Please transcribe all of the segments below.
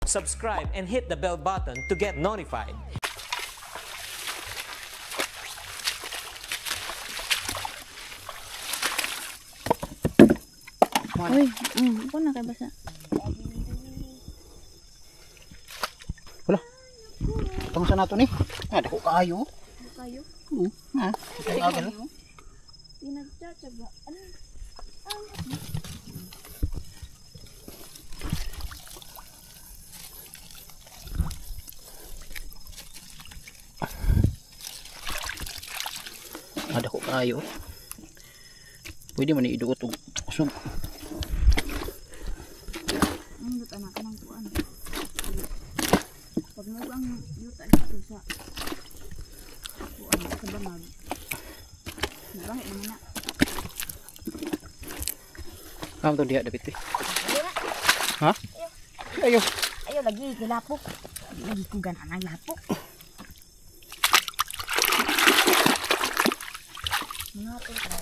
subscribe, and hit the bell button to get notified. Uy, ako na kay basa. Wala. Itong sa nato ni. Ada ko kayo. Kayo? Ha. Agal. Pinagtsatsaga. Ano? Ada ko kayo. Pwede man iduot og usog. Ang luta na ka ng kuan. Pag mo ang luta dito sa kuan sa bangag. Bangag naman na. Kamu to diha dapat. Ha? Ayo. Ayo lagi kilapok. Lagi ko ganan ang lapok. Ngapo ka.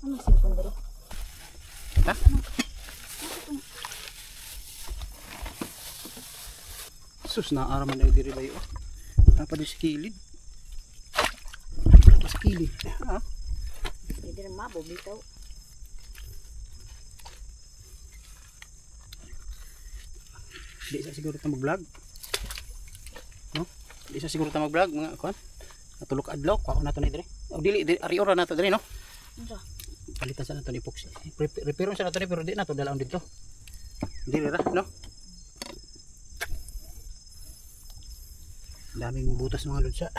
Ano siya pandero? Ha? Sus na araman na diri bayo. Apa di skilid? Skilid. Ha? Hindi na mabo bitaw. Di sa siguro ta mag-vlog. No? Di sa siguro ta mag-vlog mga kuan. Natulok adlaw ako nato ni dire. O dili ari ora nato dire no. Unsa? Palitan sa nato ni epoxy. Repair sa nato ni pero di nato dalaon dito. Dili ra no. Daming butas mga lod sa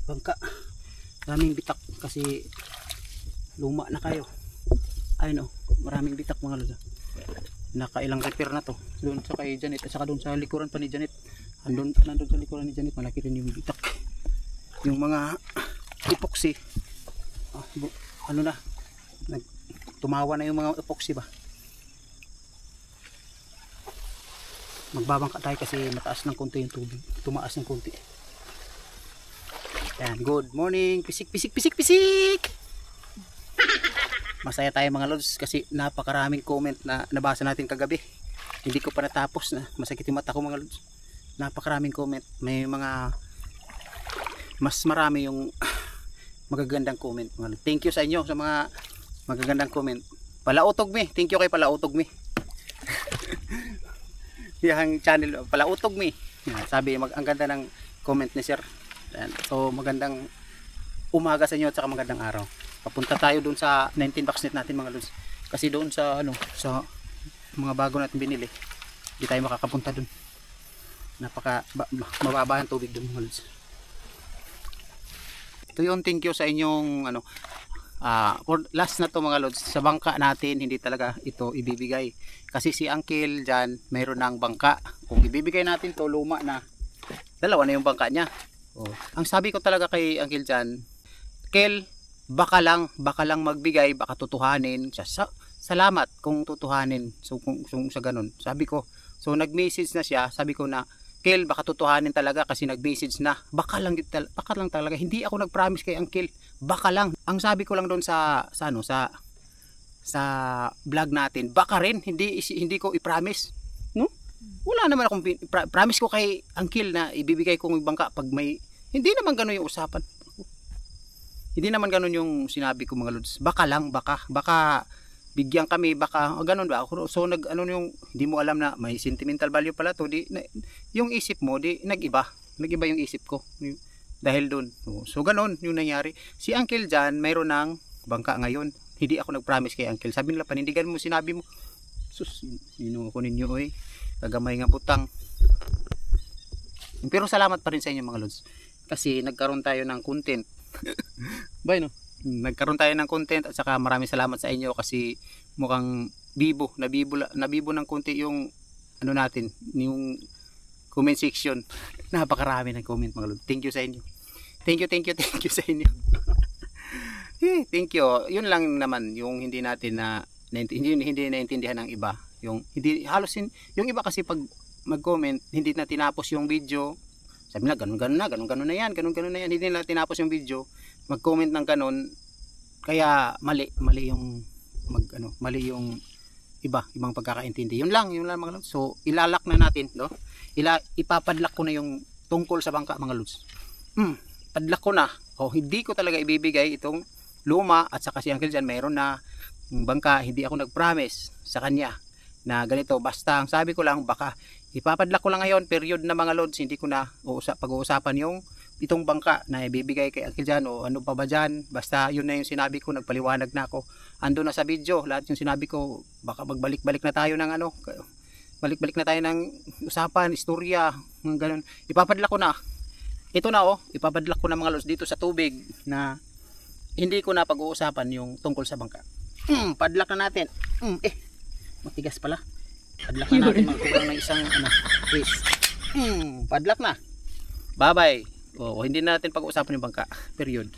bangka. Daming bitak kasi luma na kayo. Ay no, maraming bitak mga lod. Nakailang repair na to. Doon sa kay Janet at saka doon sa likuran pa ni Janet. Nandun sa likuran ni Janet malaki rin yung bitak. Yung mga epoxy. Ano na? Tumawa na yung mga epoxy ba? Magbabangka tayo kasi mataas ng konti yung tubig. Tumaas ng konti. Yan, good morning. Pisik, pisik, pisik, pisik. Masaya tayo mga lods kasi napakaraming comment na nabasa natin kagabi. Hindi ko pa natapos na. Masakit yung mata ko mga lods. Napakaraming comment. May mga mas marami yung magagandang comment mga lods. Thank you sa inyo sa mga magagandang comment. Palautog mi. Thank you kay Palautog mi. Yang channel Palautog mi. Sabi ang ganda ng comment ni sir. So magandang umaga sa inyo at saka magandang araw. Papunta tayo doon sa 19 box net natin mga lods. Kasi doon sa ano sa mga bago natin binili, hindi tayo makakapunta doon. Mababa ang tubig doon mga lods. Ito yung thank you sa inyong ano for last na to mga lods. Sa bangka natin hindi talaga ito ibibigay. Kasi si Uncle dyan mayroon ng bangka. Kung ibibigay natin to luma na. Dalawa na yung bangka niya. Oh. Ang sabi ko talaga kay Uncle dyan, Kel, baka lang magbigay, baka tutuhanin. Salamat kung tutuhanin. So kung sa ganun, sabi ko. So nag-message na siya, sabi ko na, Kel, baka tutuhanin talaga kasi nag-message na. Baka lang talaga. Hindi ako nag-promise kay Uncle. Baka lang. Ang sabi ko lang doon sa vlog natin, baka rin hindi ko i-promise. No? Wala naman akong promise ko kay Uncle na ibibigay ko ng bangka pag may hindi naman ganoon yung usapan. Hindi naman ganun yung sinabi ko mga lods. Baka lang, baka bigyan kami, baka ganun ba? So ano yung hindi mo alam na may sentimental value pala to, yung isip mo nag-iba yung isip ko dahil doon. So ganun yung nangyari. Si Uncle Jan mayroon ng bangka ngayon. Hindi ako nag-promise kay Uncle. Sabi nila panindigan mo sinabi mo. Sus, ko ninyo oy. Kagamay nga butang. Pero salamat pa rin sa inyo mga lods. Kasi nagkaroon tayo ng content. Bay no? Nagkaroon tayo ng content at saka maraming salamat sa inyo kasi mukhang nabibo ng konti yung ano natin, yung comment section. Napakarami ng comment mga lord. Thank you sa inyo. Thank you sa inyo. Thank you. Yun lang naman yung hindi natin hindi naintindihan ng iba. Yung hindi halos yung iba kasi pag mag-comment hindi na tinapos yung video Sabi nila, ganun na yan. Hindi nila tinapos yung video. Mag-comment ng ganun. Kaya mali yung mali yung ibang pagkakaintindi. Yun lang mga lods. So ilalak na natin, no? Ipapadlak ko na yung tungkol sa bangka mga lods. Padlak ko na. Hindi ko talaga ibibigay itong luma at saka si Uncle Jan mayroon na bangka. Hindi ako nag-promise sa kanya na ganito. Basta ang sabi ko lang, baka ipapadlak ko lang ngayon, period na mga lods. Hindi ko na pag-uusapan yung itong bangka na ibibigay kay Uncle Jan o ano pa ba dyan. Basta yun na yung sinabi ko, nagpaliwanag na ako. Ando na sa video, lahat yung sinabi ko. Baka magbalik-balik na tayo ng balik-balik na tayo ng usapan, istorya, ganun. Ipapadlak ko na. Ito na ipapadlak ko na mga lods dito sa tubig na hindi ko na pag-uusapan yung tungkol sa bangka. Padlak na natin. Matigas pala. Padlak na natin mga kulang ng isang fish. Padlak na. Bye-bye. Hindi na natin pag-uusapan yung bangka. Period.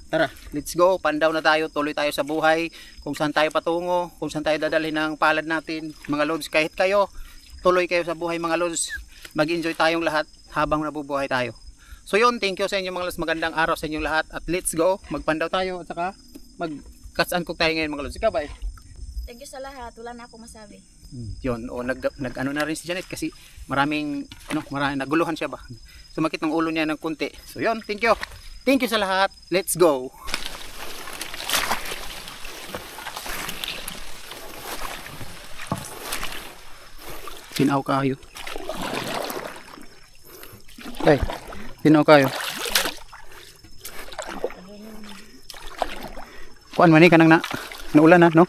Tara, let's go. Pandaw na tayo. Tuloy tayo sa buhay. Kung saan tayo patungo. Kung saan tayo dadalhin ng palad natin. Mga lods, kahit kayo, tuloy kayo sa buhay mga lods. Mag-enjoy tayong lahat habang nabubuhay tayo. So yun, thank you sa inyo mga lods. Magandang araw sa inyong lahat. At let's go. Magpandaw tayo. At saka mag-catch and cook tayo ngayon mga lods. Ikaw ba? Thank you sa lahat. Wala na ako masabi. Yun, nag-ano na rin si Janet kasi maraming naguluhan siya ba. Sumakit ng ulo niya ng kunti. So yun, thank you. Thank you sa lahat. Let's go. Tinaw kayo. Tinaw kayo. Kuan man ni kanang naulan na, no?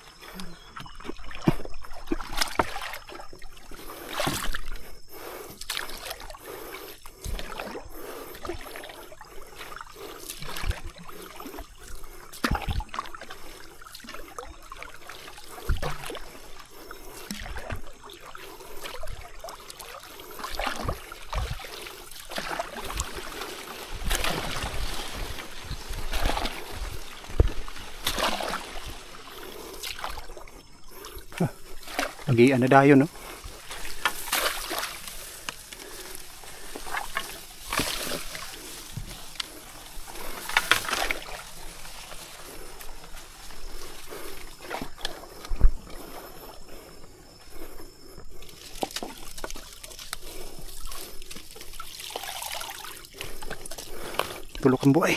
Lagi na dayo, no? Tulok ang buhay.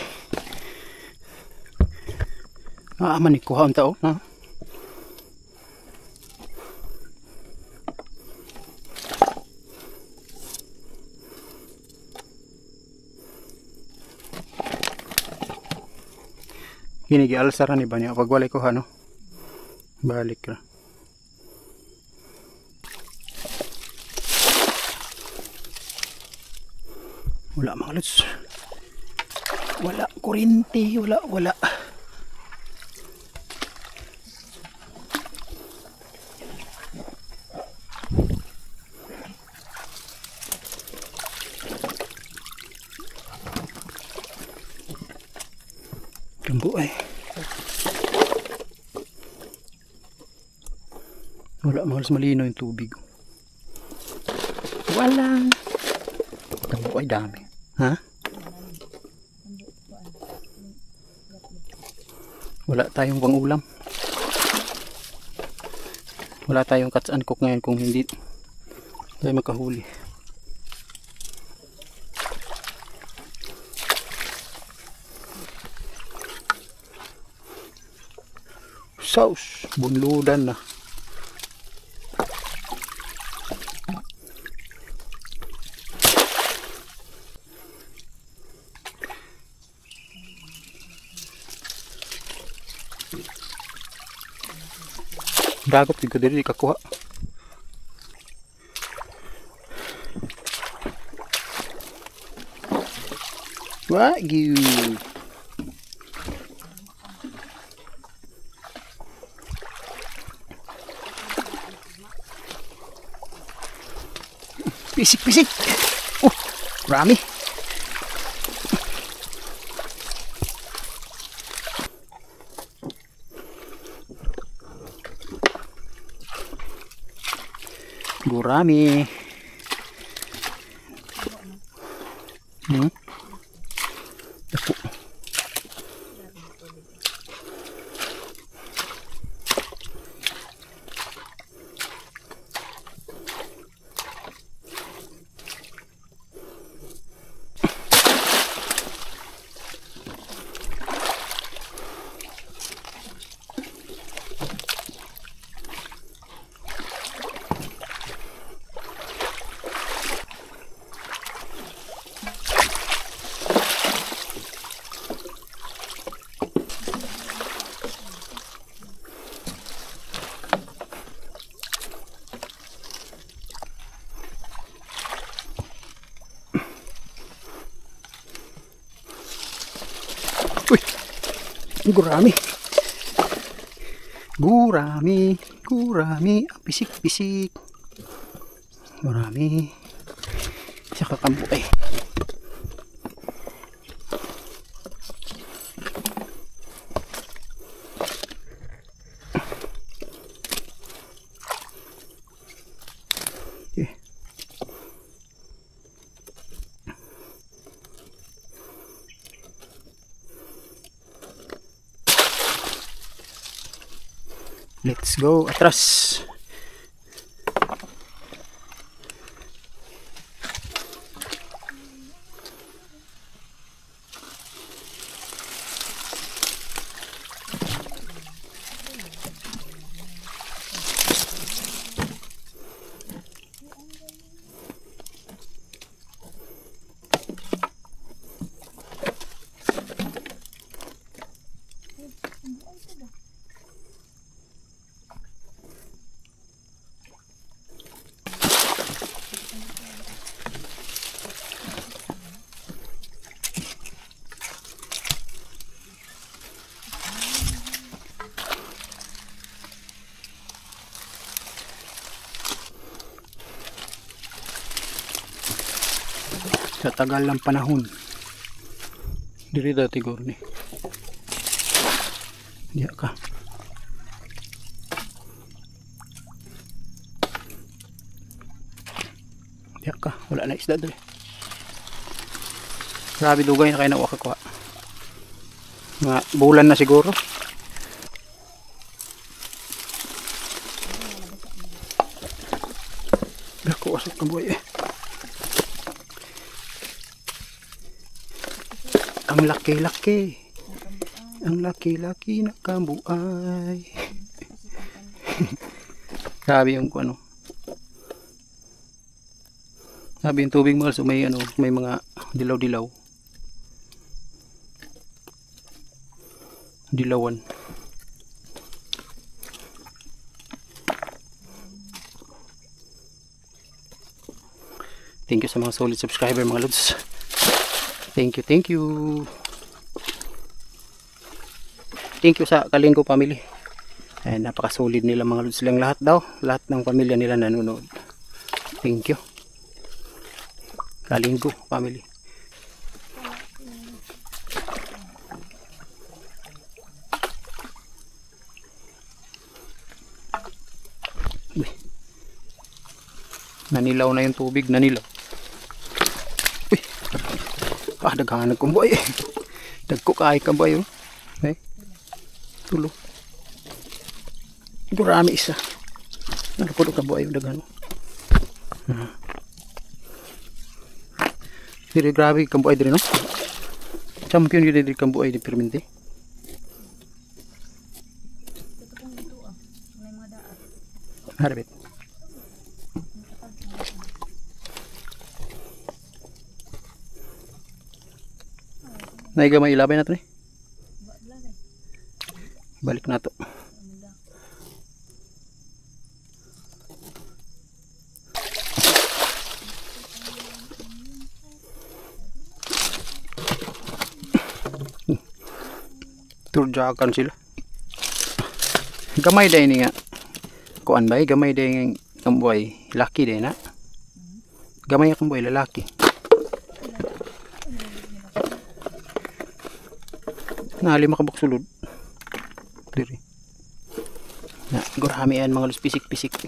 Aman ni kuha ang tao, ha? Hinigi alsaran ni ba niya pag walay ko no? Balik ra. Wala mga lods. Wala kuryente, wala. Kambo ay. Wala mga malino yung tubig. Wala. Kambo ay dami. Ha? Wala tayong pangulam. Wala tayong catch and cook ngayon kung hindi tayo makahuli. Sauce, bunludan na. Dagot juga diri kakuha. Wah, giu. Pisik-pisik. Rami. Gurami. Uy! Gurami! Gurami! Gurami! Pisik-pisik! Gurami! Sa kakambuay. Okay. Let's go atras. Sa tagal ng panahon diri dati gor ni diya ka wala na isda dali. Grabe dugay na kayo na wakakuha mga bulan na siguro. Dako asok ng buhay Ang laki-laki. Ang laki-laki na kambuay. Sabi yung ano. Sabi yung tubig mahal so may ano, may mga dilaw-dilaw. Dilawan. Thank you sa mga solid subscriber mga lods. Thank you, thank you. Thank you sa Kalinggo family. Ay, napaka-solid nila mga lods, silang lahat daw. Lahat ng pamilya nila nanonood. Thank you. Kalinggo family. Uy. Nanilaw na yung tubig, nanilaw. Uy. Daghanag kong buhay. Dagko kaay ka buhay. Okay. Tulo. Gurami isa. Nagpulo ka buhay. Daghan. Diri grabe kang buhay diri no. Champion yun diri kang buhay di permente. Harapit. Naigamay ilabay natin balik na to. Turjakan sila. Gamay day ni nga. Kuan bay gamay day ng boy, laki day na. Gamay akong boy lalaki. Na lima ka sulod. Diri. Na gurami yan mga lus pisik-pisik.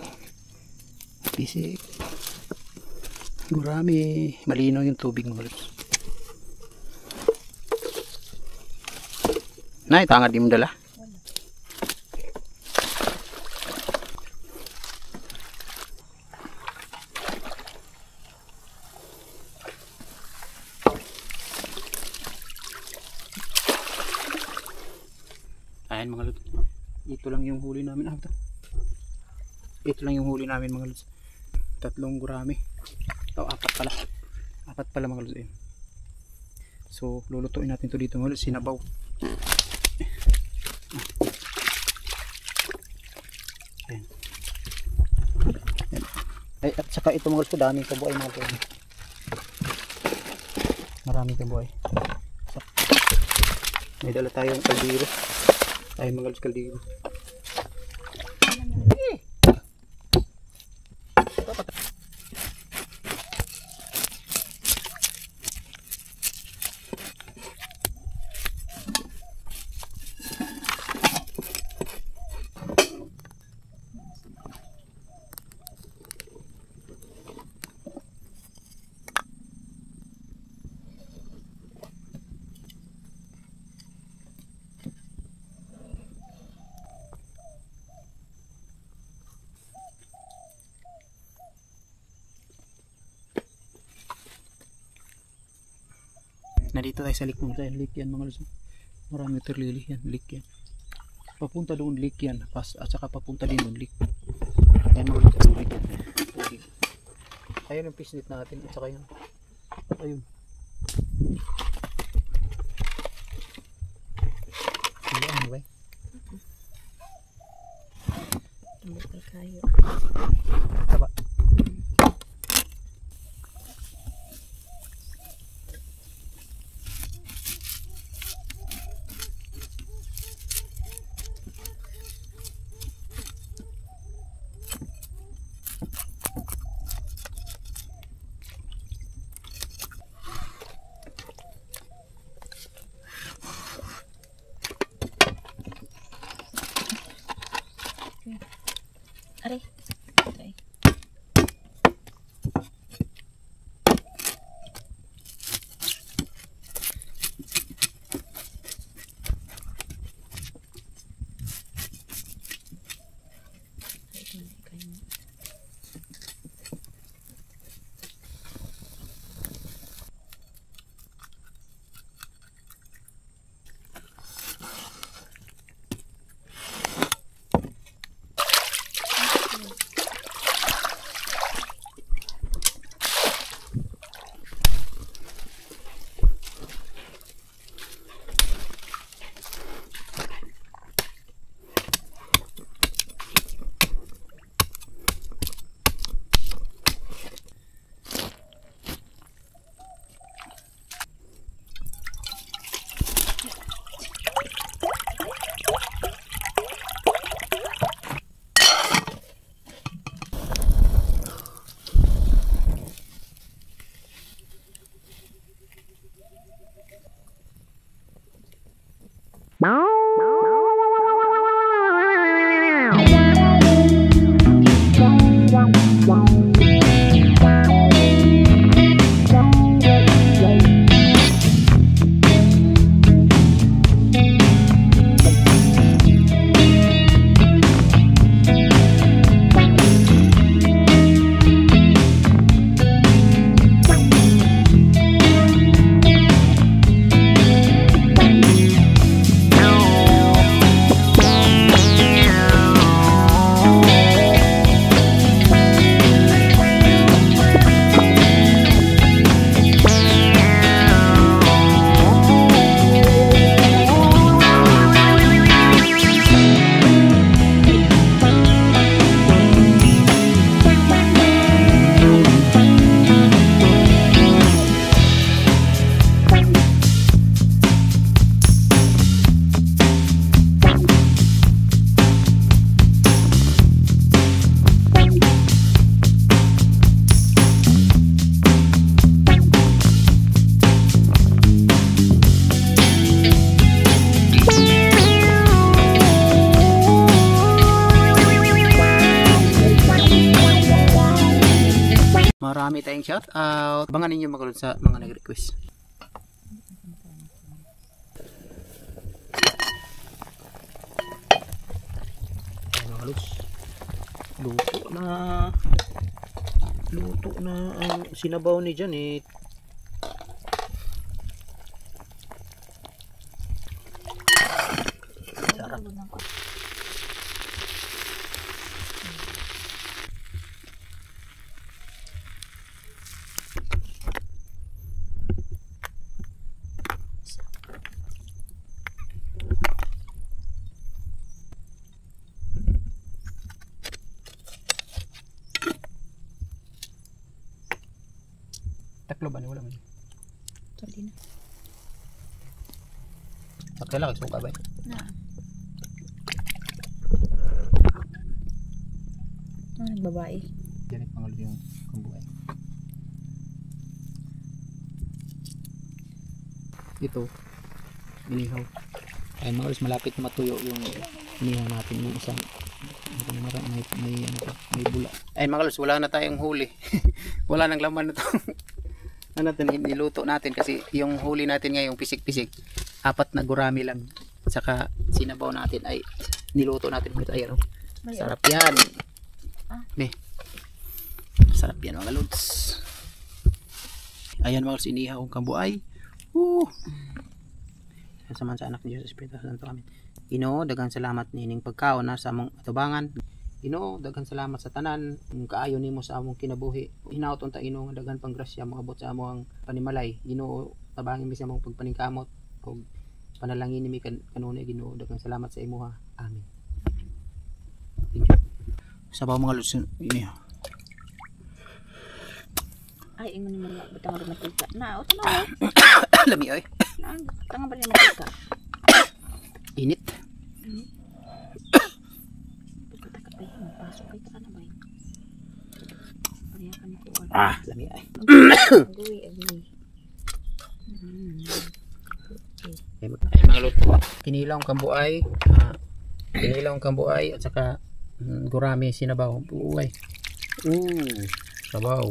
Pisik. Gurami, malinaw yung tubig mga lus. Nay, tangad di mo dala. Ayan mga lods. Ito lang yung huli namin. Ito lang yung huli namin mga lods. 3 gurami. O 4 pala. 4 pala mga lods. So lulutuin natin to dito mga lods. Sinabaw. Ayan. Ay, at saka ito mga lods. Daming kabuhay mga lods. Maraming kabuhay. May dala tayong kaldero. Ay, mga lods, kaldero. Nandito tayo sa lake mga tayo. Lake yan mga lods. Marami terlili yan. Lake yan. Papunta doon lake yan. At saka papunta din doon lake. Ayan mga lods. Tubig yan. Tubig. Ayun yung pisnit natin. At saka yun. Ayun. Ano ba? Tumbukal kayo. Taba. Are. Okay. Marami tayong shout out. Abangan ninyo mga lods sa mga nag-request. Ayan mga lods. Luto na ang sinabaw ni Janet. Sarap. Taklo ba? Wala man. Sorry na. Okay lang, suka ba? Na. Babae. Yan ang pangalan yung kambuay. Ito, inihaw. Ay mga guys, malapit na matuyo yung inihaw natin ng isang may bula. Ay mga guys, wala na tayong huli. Wala nang laman na to. Ano natin, niluto natin kasi yung huli natin ngayong pisik-pisik, 4 na gurami lang. Saka sinabaw natin ay niluto natin ito. Ayan, oh. Sarap yan. Sarap yan mga lods. Ayan mga lods, inihaw ang kambuay. Saman sa anak ni Diyos Espiritu Santo, amin. Ginoo, daghang salamat nining pagkaon na sa among atubangan. Ginoo, daghang salamat sa tanan kung kaayo nimo sa among kinabuhi. Hinaot unta Ginoo nga daghan pang grasya moabot sa among panimalay. Ginoo, tabangin mi sa among pagpaningkamot ug panalangin nimi kanunay Ginoo, daghang salamat sa imuha. Amen. Sabaw mga lods ini. Ay, ingon ni mga batang rin matika. Na, o tanaw. Lami oy. Na, tanga ba rin matika? Init. Pagkataka ay, magpasok ay taka na ba yun? Pariyakan ni Kuwan. Lami ay. Agoy, agoy. Ay mga lods, kinilaw ang kambuay. Kinilaw ang kambuay at saka gurami sinabaw. Uy. Sabaw.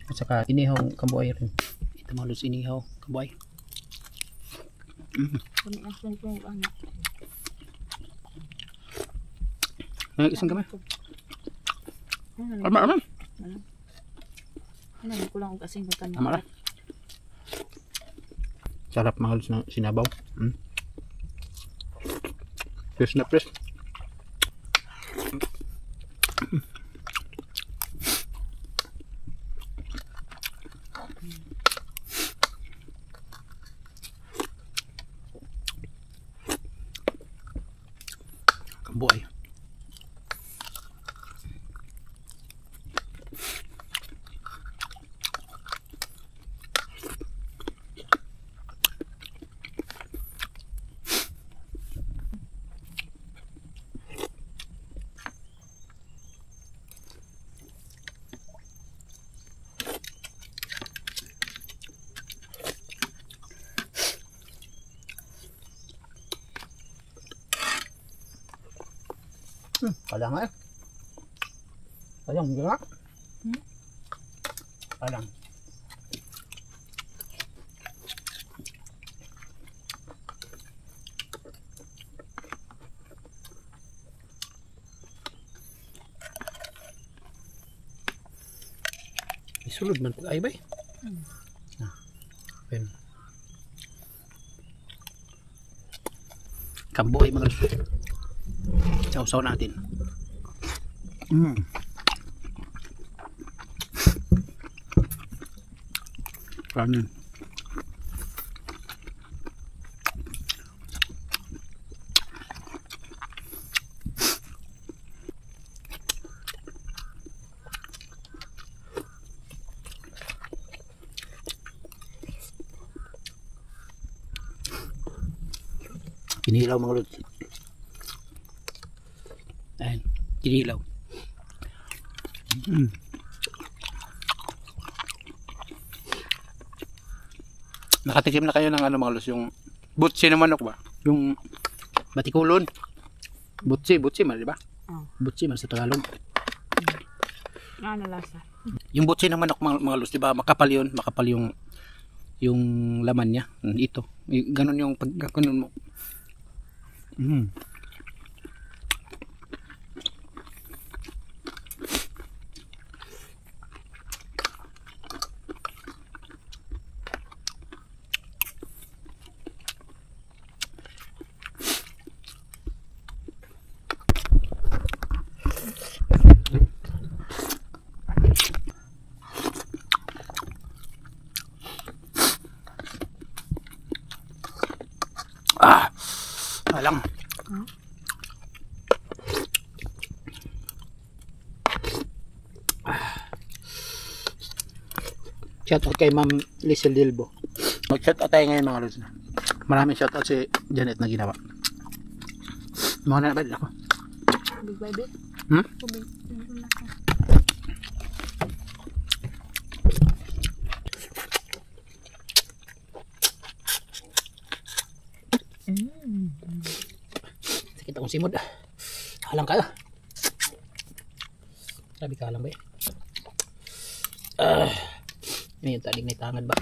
At saka inihaw ang kambuay rin. Ito mga lods, inihaw kambuay. Kami ang sunod ang anak. Isang kamay. Ano, Aman. ko lang kung kasing bukan. Amara. Sarap mga lods ng sinabaw. Fresh na fresh. Kambuay. Kalang eh. Kalang hindi nga. Kalang. Isulod man pag ay bay. Pen. Kambuay mga guys. Sausaw natin. Kanin. Kinilaw mga lods. Ayan, kinilaw. Nakatikim na kayo ng ano mga lods, yung butsi na manok ba? Yung batikulon. Butsi man, di ba? Butsi man sa Tagalog. Ano lasa? Yung butsi ng manok mga lods, di ba? Makapal yun, makapal yung laman niya. Ito. Ganun yung pagkakanon mo. Alang. Shout out kay Ma'am Lizel Dilbo. Mag-shout out tayo ngayon mga lods. Maraming shoutout si Janet na ginawa. Mga na ba ako? Big baby. Hmm? Tubig. Meron na ako. Sakit akong simod. Halang kayo. Sabi ka lang ba yun yung taling na itangad ba?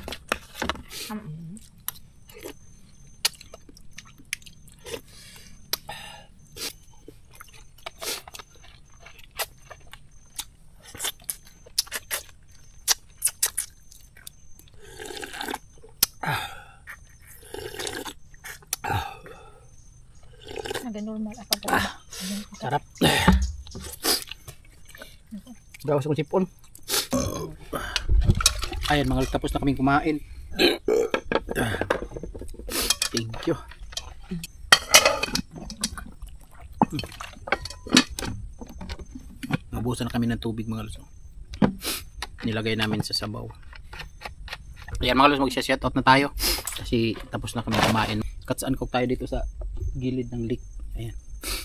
Normal ako pa. Sarap. Gawas akong sipon. Ayan mga lods, tapos na kaming kumain. Thank you. Nabusan na kami ng tubig mga lods. Nilagay namin sa sabaw. Ayan mga lods, mag-shoutout na tayo. Kasi tapos na kami kumain. Katsaan ko tayo dito sa gilid ng lake. Ayan.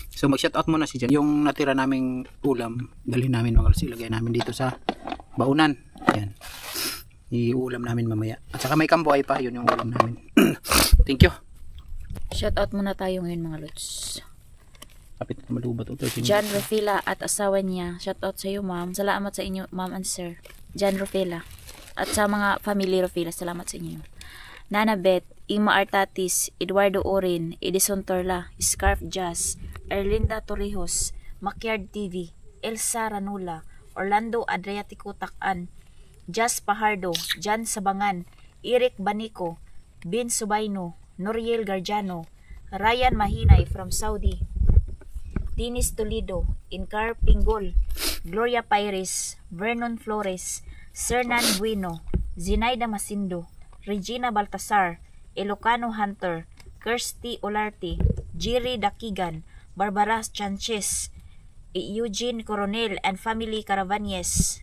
So mag-shoutout muna si Jan. Yung natira naming ulam, dalhin namin mga lods. Ilagay namin dito sa baunan. Ayan. Iulam namin mamaya. At saka may kambuay pa, yun yung ulam namin. Thank you. Shoutout muna tayo ngayon mga lods. Kapit na malubat ito. John Rafila at asawa niya. Shoutout sa iyo ma'am. Salamat sa inyo ma'am and sir. John Rafila. At sa mga family Rafila, salamat sa inyo. Nana Beth, Ima Artatis, Eduardo Orin, Edison Torla, Scarf Jazz, Erlinda Torrijos, Makyard TV, Elsa Ranula, Orlando Adriatico Takan, Jazz Pajardo, Jan Sabangan, Eric Banico, Bin Subayno, Noriel Garjano, Ryan Mahinay from Saudi, Dinis Toledo, Incar Pingol, Gloria Pires, Vernon Flores, Sernan Bueno, Zinaida Masindo, Regina Baltasar, Ilocano Hunter, Kirsty Olarte, Jiri Dakigan, Barbara Sanchez, Eugene Coronel and family Caravanyes,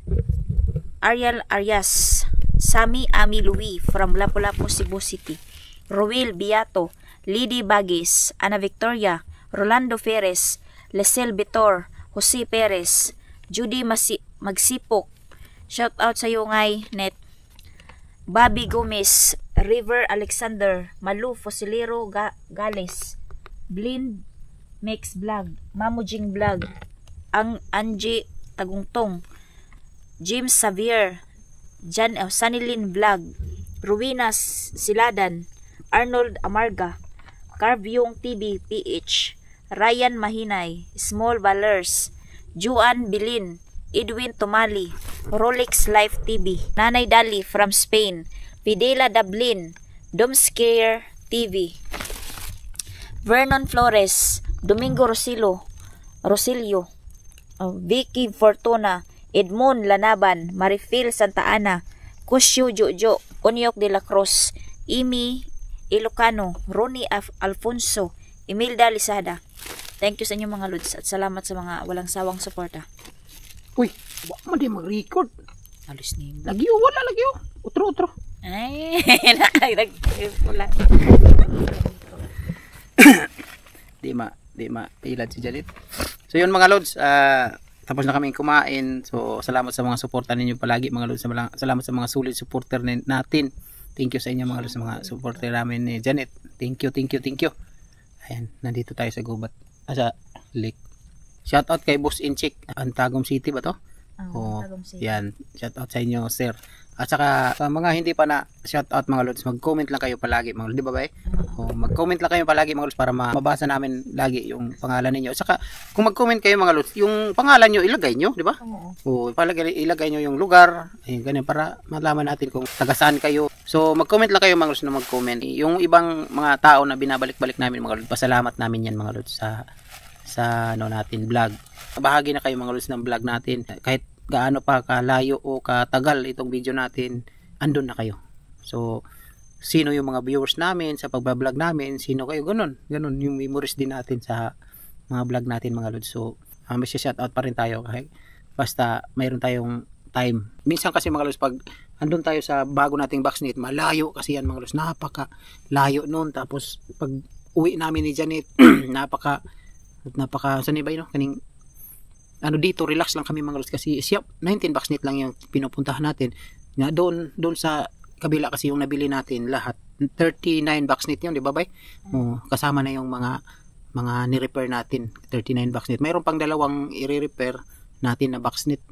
Ariel Arias, Sami Ami Louie from Lapu-Lapu, Cebu City, Roel Biato, Lidy Bagis, Ana Victoria, Rolando Ferres, Lesel Bitor, Jose Perez, Judy Magsipok, shout out sa iyo ngay net, Bobby Gomez, River Alexander, Malu Fosilero Gales, Blind Mix Vlog, Mamujing Vlog, ang Angie Tagungtong, James Xavier, Sanilin Vlog, Ruinas Siladan, Arnold Amarga, Carvyong TV PH, Ryan Mahinay, Small Valers, Juan Bilin, Edwin Tomali, Rolex Life TV, Nanay Dali from Spain, Fidela Dablin, Domscare TV, Vernon Flores, Domingo Rosilio, Vicky Fortuna, Edmond Lanaban, Marifil Santa Ana, Kusyo Jojo, Onyok de la Cruz, Imi Ilocano, Ronnie Alfonso, Imelda Lisada. Thank you sa inyo mga lods at salamat sa mga walang sawang suporta. Uy, wala mo di mag-record. Alis ni Lagyo, wala lagyo. Utro. ay, nakagpula. Di ma ilad si Jalit. So yun mga lods, tapos na kami kumain. So salamat sa mga suporta ninyo palagi mga lods. Salamat sa mga solid supporter natin. Thank you sa inyo mga lods, sa mga supporter namin ni Janet. Thank you. Ayan, nandito tayo sa gubat. Sa lake. Shout out kay Boss Inchik, Antagum City ba to? Tagum City. Yan, shout out sa inyo sir. At saka sa mga hindi pa na shout out mga lods, mag-comment lang kayo palagi mga lods, di ba ba? Mag-comment lang kayo palagi mga lods para mabasa namin lagi yung pangalan ninyo. At saka kung mag-comment kayo mga lods, yung pangalan nyo ilagay nyo, di ba? Oo. Ilagay nyo yung lugar, ayun, ganyan, para malaman natin kung taga saan kayo. So mag-comment lang kayo mga lods na mag-comment. Yung ibang mga tao na binabalik-balik namin mga lods, pasalamat namin yan mga lods sa natin vlog. Bahagi na kayo mga lods ng vlog natin. Kahit gaano pa kalayo o katagal itong video natin, andun na kayo. So sino yung mga viewers namin sa pagbablog namin, sino kayo, ganun yung memories din natin sa mga vlog natin mga lods. So may shout out pa rin tayo kahit basta mayroon tayong time. Minsan kasi mga lods, pag andun tayo sa bago nating boxnet, malayo kasi yan mga lods, napaka layo nun. Tapos pag uwi namin ni Janet, napaka saan ba yun, kaning ano dito, relax lang kami mga lods, kasi siya 19 boxnet lang yung pinupuntahan natin. Na doon sa kabila kasi yung nabili natin lahat 39 boxnet yun, di ba bay? Kasama na yung mga ni-repair natin, 39 boxnet. Mayroon pang dalawang i-repair natin na boxnet.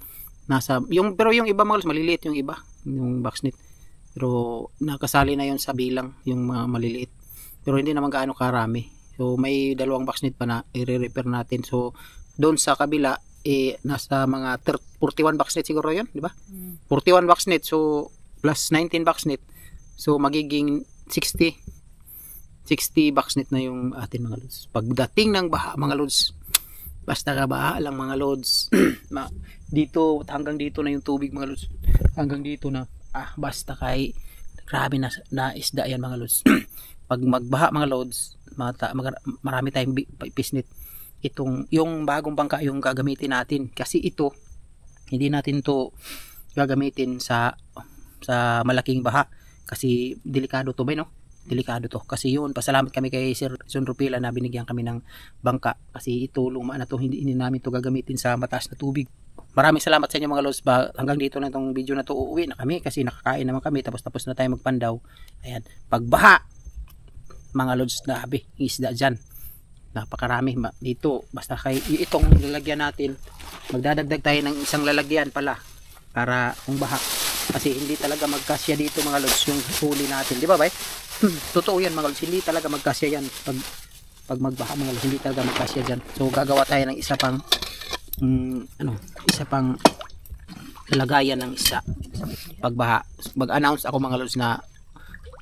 Pero yung iba mga lods, maliliit yung iba, yung boxnet. Pero nakasali na yun sa bilang, yung mga maliliit. Pero hindi naman gaano karami. So may dalawang boxnet pa na i-repair natin. So doon sa kabila, nasa mga 41 boxnet siguro yun, di ba? 41 boxnet, so plus 19 boxnet. So magiging 60 boxnet na yung atin mga lods. Pagdating ng baha mga lods, basta ka baha lang mga lods. Dito, hanggang dito na yung tubig mga lods. Hanggang dito na, basta kay grabe na isda yan mga lods. Pag magbaha mga lods, marami tayong pisnit. Yung bagong bangka yung gagamitin natin. Kasi ito, hindi natin to gagamitin sa malaking baha. Kasi delikado to ba, no? Delikado to. Kasi yun, pasalamat kami kay Sir John Rupila na binigyan kami ng bangka. Kasi ito, luma na to, hindi namin to gagamitin sa mataas na tubig. Maraming salamat sa inyo mga lods. Hanggang dito na itong video na to, uuwi na kami kasi nakakain naman kami. Tapos na tayo magpandaw. Ayan, pagbaha mga lods, nabi, isda dyan. Napakarami dito. Basta kay itong lalagyan natin, magdadagdag tayo ng isang lalagyan pala para kung baha. Kasi hindi talaga magkasya dito mga lods yung huli natin, di ba bay? Totoo yan mga lods, hindi talaga magkasya yan pag magbaha mga lods, hindi talaga magkasya dyan. So gagawa tayo ng isa pang lalagayan ng isa pagbaha. Mag-announce ako mga lods na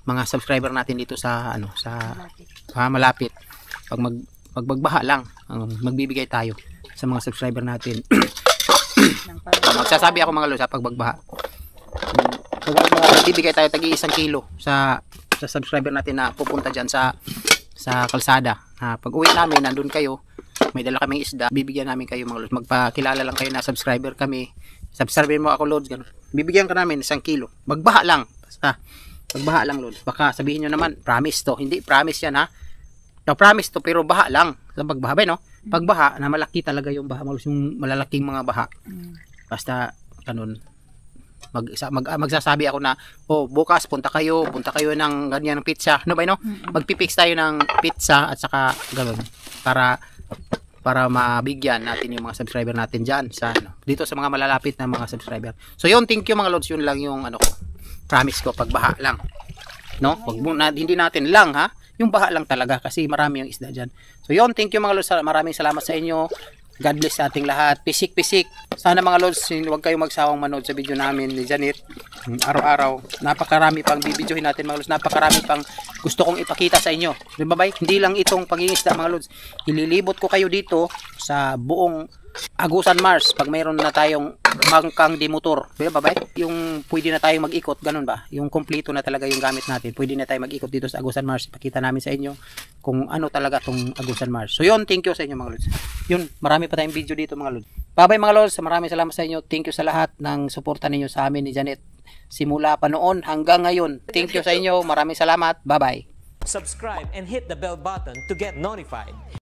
mga subscriber natin dito sa malapit. Pag magbaha lang, magbibigay tayo sa mga subscriber natin. Magsasabi ako mga lods pag magbaha. Magbibigay tayo tagi 1 kilo sa subscriber natin na pupunta dyan sa kalsada. Pag uwi namin, nandun kayo, may dala kaming isda, bibigyan namin kayo mga lods. Magpakilala lang kayo na subscriber kami. Subscribe mo ako lods, ganun. Bibigyan ka namin 1 kilo. Magbaha lang. Basta magbaha lang lods. Baka sabihin nyo naman, promise to. Hindi, promise yan ha. No, promise to, pero baha lang. Sa pagbaha ba, no? Pagbaha, na malaki talaga yung baha, yung malalaking mga baha. Basta, ganun. Magsasabi ako na, bukas punta kayo ng ganyan ng pizza. Ano ba, no? Magpipix tayo ng pizza at saka ganun. Para mabigyan natin yung mga subscriber natin dyan dito sa mga malalapit na mga subscriber. So yun, thank you mga lods. Yun lang yung promise ko, pagbaha lang. No? Hindi natin lang ha. Yung baha lang talaga kasi marami yung isda dyan. So yun, thank you mga lods. Maraming salamat sa inyo. God bless sa ating lahat. Pisik. Sana mga lods, huwag kayong magsawang manood sa video namin ni Janet. Araw-araw. Napakarami pang bibidyohin natin mga lods. Napakarami pang gusto kong ipakita sa inyo. Diba ba? Hindi lang itong pangingisda mga lods. Ililibot ko kayo dito sa buong Agusan Mars pag mayroon na tayong bangkang di motor. Diba ba? Yung pwede na tayong mag-ikot, ganun ba? Yung kompleto na talaga yung gamit natin. Pwede na tayong mag-ikot dito sa Agusan Mars. Ipakita namin sa inyo kung ano talaga tong Agusan Mars. So yun, thank you sa inyo mga lods. Yun, marami pa tayong video dito mga lods. Bye-bye mga lods. Maraming salamat sa inyo. Thank you sa lahat ng suporta ninyo sa amin ni Janet. Simula pa noon hanggang ngayon. Thank you sa inyo. Maraming salamat. Bye-bye. Subscribe and hit the bell button to get notified.